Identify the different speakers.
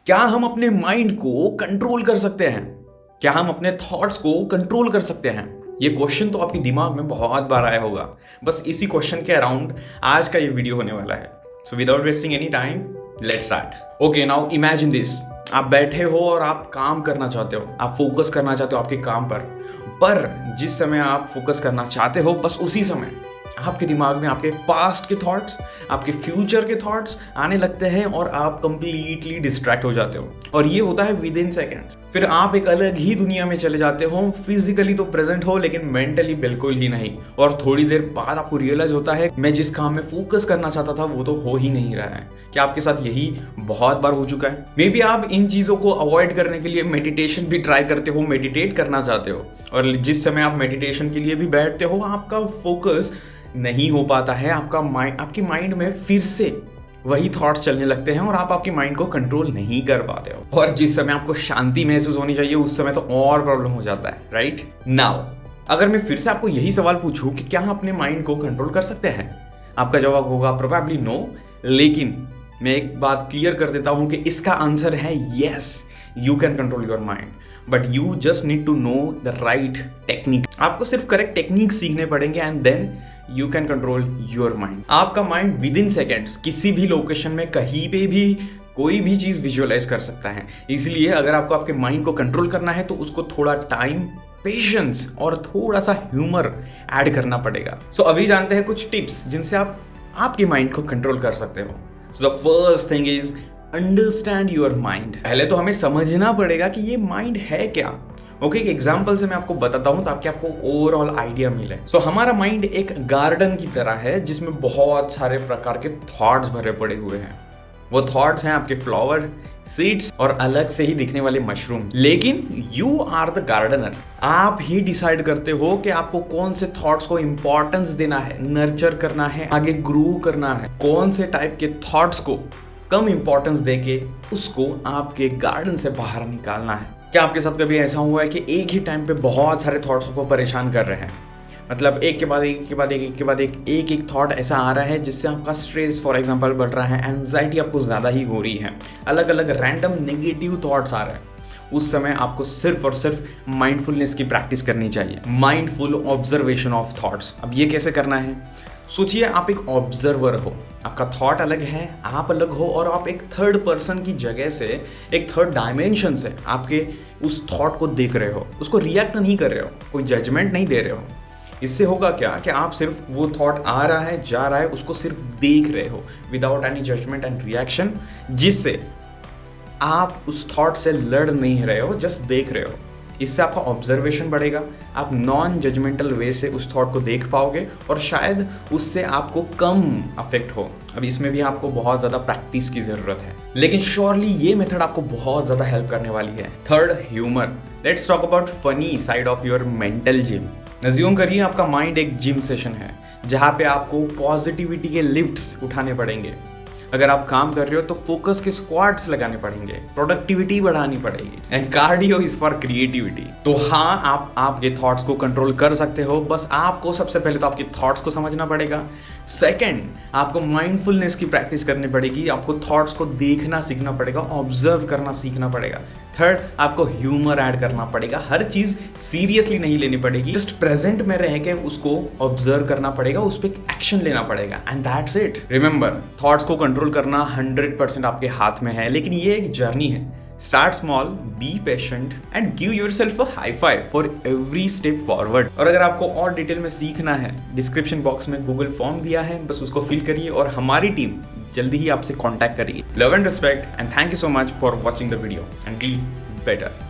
Speaker 1: क्या हम अपने माइंड को कंट्रोल कर सकते हैं? क्या हम अपने थॉट्स को कंट्रोल कर सकते हैं? ये क्वेश्चन तो आपके दिमाग में बहुत बार आया होगा। बस इसी क्वेश्चन के अराउंड आज का ये वीडियो होने वाला है। So without wasting any time, let's start. Okay, now imagine this. आप बैठे हो और आप काम करना चाहते हो, आप फोकस करना चाहते हो आपके काम पर जिस समय आप फोकस करना चाहते हो, बस उसी समय आपके दिमाग में आपके पास्ट के थॉट्स, आपके फ्यूचर के थॉट्स आने लगते हैं और आप कंप्लीटली डिस्ट्रैक्ट हो जाते हो। और ये होता है विद इन सेकेंड्स। फिर आप एक अलग ही दुनिया में चले जाते हो। फिजिकली तो प्रेजेंट हो लेकिन मेंटली बिल्कुल ही नहीं। और थोड़ी देर बाद आपको रियलाइज होता है मैं जिस काम में फोकस करना चाहता था वो तो हो ही नहीं रहा है। क्या आपके साथ यही बहुत बार हो चुका है? मे बी आप इन चीज़ों को अवॉइड करने के लिए मेडिटेशन भी ट्राई करते हो, मेडिटेट करना चाहते हो, और जिस समय आप मेडिटेशन के लिए भी बैठते हो आपका फोकस नहीं हो पाता है। आपके माइंड में फिर से वही थॉट्स चलने लगते हैं और आप आपके माइंड को कंट्रोल नहीं कर पाते हो। और जिस समय आपको शांति महसूस होनी चाहिए उस समय तो और प्रॉब्लम हो जाता है, राइट? नाउ अगर मैं फिर से आपको यही सवाल पूछूं कि क्या आप अपने माइंड को कंट्रोल कर सकते हैं, आपका जवाब होगा प्रोबेबली नो। लेकिन मैं एक बात क्लियर कर देता हूं कि इसका आंसर है yes, you can control your mind, but you just need to know the right technique. आपको सिर्फ करेक्ट टेक्निक सीखने पड़ेंगे and then you can control your mind. आपका माइंड विद इन सेकेंड्स किसी भी लोकेशन में कहीं पे भी कोई भी चीज विजुअलाइज कर सकता है। इसलिए अगर आपको आपके माइंड को कंट्रोल करना है तो उसको थोड़ा टाइम, पेशेंस और थोड़ा सा ह्यूमर ऐड करना पड़ेगा। सो अभी जानते हैं कुछ टिप्स जिनसे आप आपके माइंड को कंट्रोल कर सकते हो। So the first thing is understand your mind. पहले तो हमें समझना पड़ेगा कि ये माइंड है क्या। ओके, एक एग्जाम्पल से मैं आपको बताता हूँ ताकि आपको ओवरऑल आइडिया मिले। सो हमारा माइंड एक गार्डन की तरह है जिसमें बहुत सारे प्रकार के थॉट्स भरे पड़े हुए हैं। वो थॉट्स हैं आपके फ्लावर, सीड्स और अलग से ही दिखने वाले मशरूम। लेकिन यू आर द गार्डनर। आप ही डिसाइड करते हो कि आपको कौन से थॉट्स को इंपॉर्टेंस देना है, नर्चर करना है, आगे ग्रो करना है, कौन से टाइप के थॉट्स को कम इंपॉर्टेंस देके उसको आपके गार्डन से बाहर निकालना है। क्या आपके साथ कभी ऐसा हुआ है कि एक ही टाइम पे बहुत सारे थॉट्स को परेशान कर रहे हैं? मतलब एक के बाद एक थॉट ऐसा आ रहा है जिससे आपका स्ट्रेस फॉर एग्जांपल बढ़ रहा है, एंजाइटी आपको ज़्यादा ही हो रही है, अलग अलग रैंडम नेगेटिव थॉट्स आ रहे हैं। उस समय आपको सिर्फ और सिर्फ माइंडफुलनेस की प्रैक्टिस करनी चाहिए, माइंडफुल ऑब्जर्वेशन ऑफ थॉट्स। अब ये कैसे करना है? सोचिए आप एक ऑब्जर्वर हो, आपका थॉट अलग है, आप अलग हो, और आप एक थर्ड पर्सन की जगह से, एक थर्ड डायमेंशन से आपके उस थॉट को देख रहे हो, उसको रिएक्ट नहीं कर रहे हो, कोई जजमेंट नहीं दे रहे हो। इससे होगा क्या कि आप सिर्फ वो थॉट आ रहा है, जा रहा है, उसको सिर्फ देख रहे हो without any judgement and reaction, जिससे आप उस थॉट से लड़ नहीं रहे हो, जस्ट देख रहे हो। इससे आपका ऑब्जर्वेशन बढ़ेगा, आप नॉन जजमेंटल वे से उस थॉट को देख पाओगे और शायद उससे आपको कम अफेक्ट हो। अब इसमें भी आपको बहुत ज़्यादा प्रैक्टिस की ज़रूरत है, लेकिन श्योरली ये मेथड आपको बहुत ज़्यादा हेल्प करने वाली है। Third, humour. Let's talk about funny side of your mental gym. Assume करिए आपका माइंड एक जिम सेशन है जहाँ पे आपको पॉजिटिविटी के लिफ्ट्स उठाने पड़ेंगे। अगर आप काम कर रहे हो तो फोकस के स्क्वाट्स लगाने पड़ेंगे, प्रोडक्टिविटी बढ़ानी पड़ेगी, and cardio is for creativity. तो हाँ, आप आपके थॉट्स को कंट्रोल कर सकते हो, बस आपको सबसे पहले तो आपके थॉट्स को समझना पड़ेगा। सेकंड, आपको माइंडफुलनेस की प्रैक्टिस करनी पड़ेगी, आपको थॉट्स को देखना सीखना पड़ेगा, ऑब्जर्व करना सीखना पड़ेगा। थर्ड, आपको ह्यूमर ऐड करना पड़ेगा, हर चीज सीरियसली नहीं लेनी पड़ेगी, जस्ट प्रेजेंट में रह के उसको ऑब्जर्व करना पड़ेगा, उस पर एक्शन लेना पड़ेगा, and that's it. Remember, thoughts को कंट्रोल करना 100% आपके हाथ में है, लेकिन ये एक जर्नी है। Start small, be patient and give yourself a high five for every step forward. और अगर आपको और डिटेल में सीखना है, डिस्क्रिप्शन बॉक्स में गूगल फॉर्म दिया है, बस उसको फिल करिए और हमारी टीम जल्दी ही आपसे कांटेक्ट करेगी। Love and respect and thank you so much for watching the video and be better.